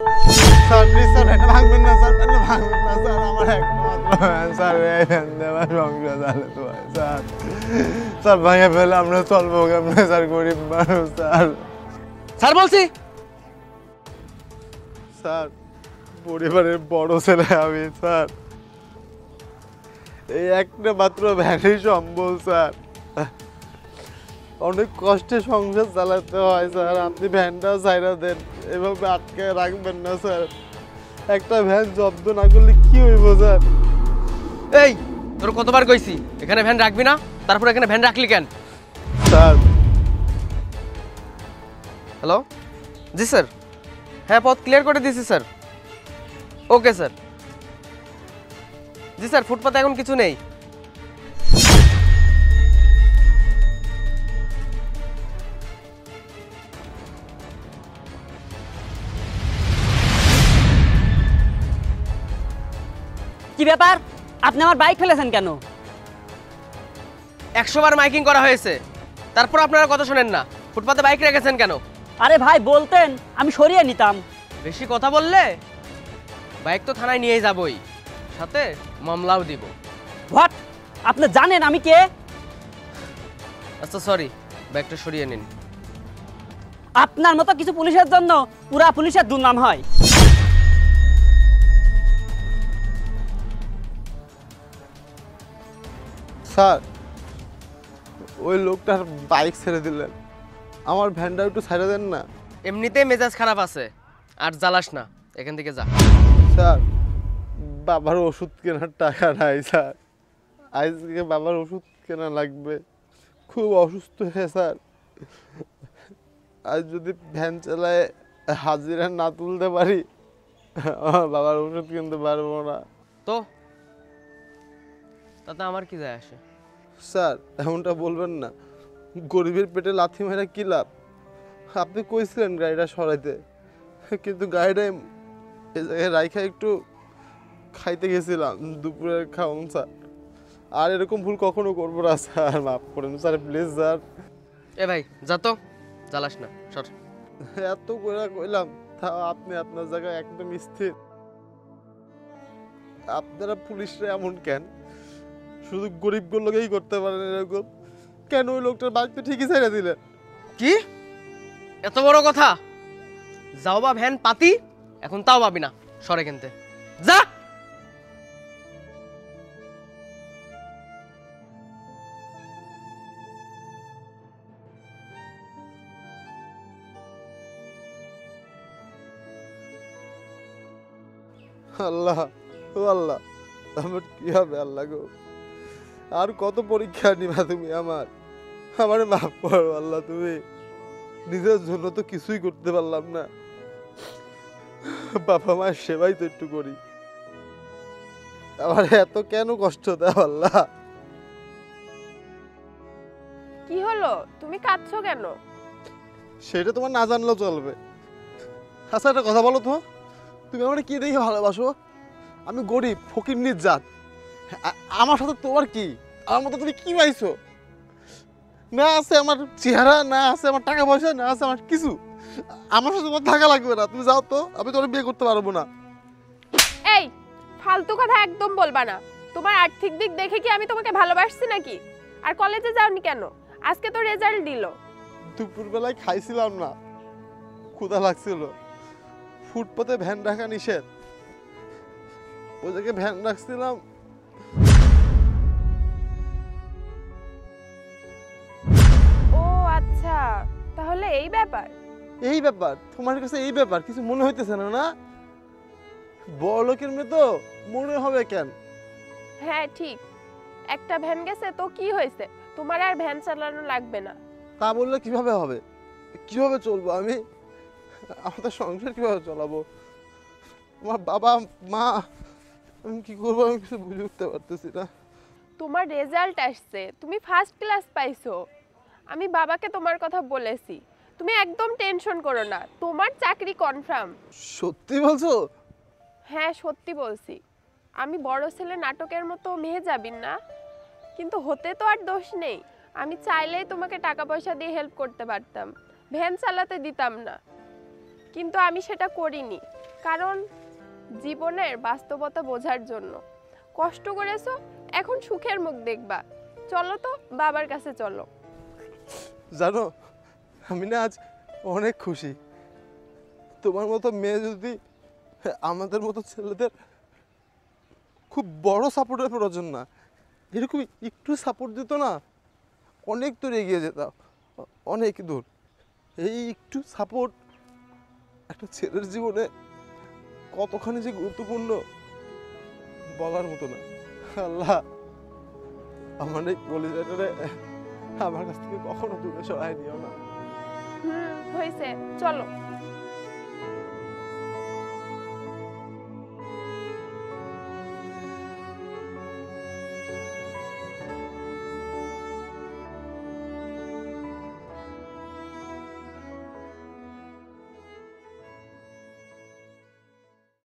Sir please sir এটা ভাঙবেন না sir, এটা ভাঙবেন না স্যার, আমার একমাত্র ভ্যান স্যার, এই ভ্যান দেওয়ার সংসার চালাতে হয় স্যার। স্যার ভাঙে ফেলে আমরা চলবো কেমনে স্যার, গরিব মানুষ স্যার। স্যার বলছি। স্যার পরিবারের বড় ছেলে আমি স্যার, এই একটা মাত্র ভ্যানই সম্বল স্যার, অনেক কষ্টে সংসার চালাতে হয় স্যার। আপনি ভ্যানটা ছাইড়া দেন, এভাবে আটকে রাখবেন না স্যার। একটা ভ্যান জব্দ না করলে কি হইব স্যার? এই তোর কতবার কইছি এখানে ভ্যান রাখবি না, তারপর এখানে ভ্যান রাখলি কেন? স্যার হ্যালো, জি স্যার, হ্যাঁ পথ ক্লিয়ার করে দিয়েছি স্যার। Okay sir. জি স্যার, ফুটপাতে এখন কিছু নেই। কি ব্যাপার, আপনি আমার বাইক ফেলেছেন কেন? 100 বার মাইকিং করা হয়েছে, তারপর আপনারা কথা শোনেন না। ফুটপাতে বাইক রেখেছেন কেন? আরে ভাই বলতেন আমি সরিয়ে নিতাম। বেশি কথা বললে বাইক তো থানায় নিয়ে যাবই, সাথে মামলাও দিব। হোয়াট? আপনি জানেন আমি কে? আচ্ছা সরি, বাইকটা সরিয়ে নিন। আপনার মতো কিছু পুলিশের জন্য পুরা পুলিশের দুর্নাম হয়। স্যার ওই লোকটার বাইক ছেড়ে দিলেন, আমার ভ্যানটা একটু ছেড়ে দেন না। এমনিতেই মেজাজ খারাপ আছে, আর জ্বালাস না, এখান থেকে যা। স্যার বাবার ওষুধ কেনার টাকা নাই স্যার, আজকে বাবার ওষুধ কেনা লাগবে, খুব অসুস্থ হয়ে স্যার। আজ যদি ভ্যান চালায় হাজিরা না তুলতে পারি, আমার বাবার ওষুধ কিনতে পারবো না। তো তাতে আমার কি যায় আসে? স্যার এমনটা বলবেন না, গরিবের পেটে লাথি মেরা কি লাভ? আপনি কইছিলেন গাড়িটা সরাইতে, কিন্তু গাড়িটা এ জায়গায় রাইখা একটু খাইতে গেছিলাম দুপুরের খাওন স্যার। আর এরকম ভুল কখনো করবো না স্যার, মাফ করেন স্যার প্লিজ স্যার। এ ভাই যা তো, জ্বালাস না, সর। এত করে কইলাম তাও আপনি আপনার জায়গায় একদম স্থির। আপনারা পুলিশরা এমন কেন? শুধু গরিবগুলোকেই করতে পারেন এরকম, কেন ওই লোকটার বাইক তো ঠিকই ছেড়ে দিলেন? কি এত বড় কথা? যাও বা ভ্যান পাতি, এখন তাও পাবি না, সরে কিনতে যা। আল্লাহ ও আল্লাহ, আমার কি হবে আল্লাহ গো? আর কত পরীক্ষা নিবা তুমি আমার? আমার মাফ করো আল্লাহ, তুমি নিজের জন্য তো কিছুই করতে পারলাম না, বাবা মায়ের সেবাই তো একটু করি, আমার এত কেন কষ্ট দাও আল্লাহ? কি হলো, তুমি কাঁদছো কেন? সেটা তোমার না জানলেও চলবে। আচ্ছা একটা কথা বলো তো, তুমি আমার কি দেখে ভালোবাসো? আমি গরিব ফকিরনির জাত, আমার সাথে তোমার কি? আমার মতো তুমি কি পাইছো? না আছে আমার চেহারা, না আছে আমার টাকা পয়সা, না আছে আমার কিছু। আমার সাথে তোমার থাকা লাগবে না, তুমি যাও তো, আমি তোমার বিয়ে করতে পারবো না। এই ফালতু কথা একদম বলবা না। তোমার আর্থিক দিক দেখে কি আমি তোমাকে ভালোবাসছি নাকি? আর কলেজে যাওনি কেন? আজকে তো রেজাল্ট দিল। দুপুরবেলায় খাইছিলাম না, ক্ষুধা লাগছিল, ফুটপাতে ভ্যান রাখা নিষেধ, ওই জায়গায় ভ্যান রাখছিলাম। ও আচ্ছা, তাহলে এই ব্যাপার। এই ব্যাপার তোমার কাছে? এই ব্যাপার কিছু মনে হইতেছে না? না বড় লোকের মেয়ে তো মনে হবে কেন? হ্যাঁ ঠিক, একটা ভ্যান গেছে তো কি হয়েছে, তোমার আর ভ্যান চালানো লাগবে না। তা বললে কিভাবে হবে? কিভাবে চলবো আমি? আমাদের সংসার কিভাবে চালাবো? আমার বাবা মা, আমি কি করবো আমি কিছু বুঝে উঠতে পারতেছি না। তোমার রেজাল্ট আসছে, তুমি ফার্স্ট ক্লাস পাইছো। আমি বাবাকে তোমার কথা বলেছি, তুমি একদম টেনশন করো না, তোমার চাকরি কনফার্ম। সত্যি বলছো? হ্যাঁ সত্যি বলছি। আমি বড় ছেলে নাটকের মতো মেয়ে যাবিন না, কিন্তু হতে তো আর দোষ নেই। আমি চাইলেই তোমাকে টাকা পয়সা দিয়ে হেল্প করতে পারতাম, ভ্যান চালাতে দিতাম না, কিন্তু আমি সেটা করিনি। কারণ জীবনের বাস্তবতা বোঝার জন্য। কষ্ট করেছো, এখন সুখের মুখ দেখবা। চলো তো বাবার কাছে চলো। জানো আমি না আজ অনেক খুশি। তোমার মতো মেয়ে যদি আমাদের মতো ছেলেদের খুব বড় সাপোর্টের প্রয়োজন না, এরকম একটু সাপোর্ট দিত না, অনেক দূর এগিয়ে যেতাম, অনেক দূর। এই একটু সাপোর্ট একটা ছেলের জীবনে কতখানি যে গুরুত্বপূর্ণ বলার মতো না। আল্লাহ আমার এই কলিজাটারে আমার কাছ থেকে কখনো দূরে সরাই নিও না। হয়েছে, চলো।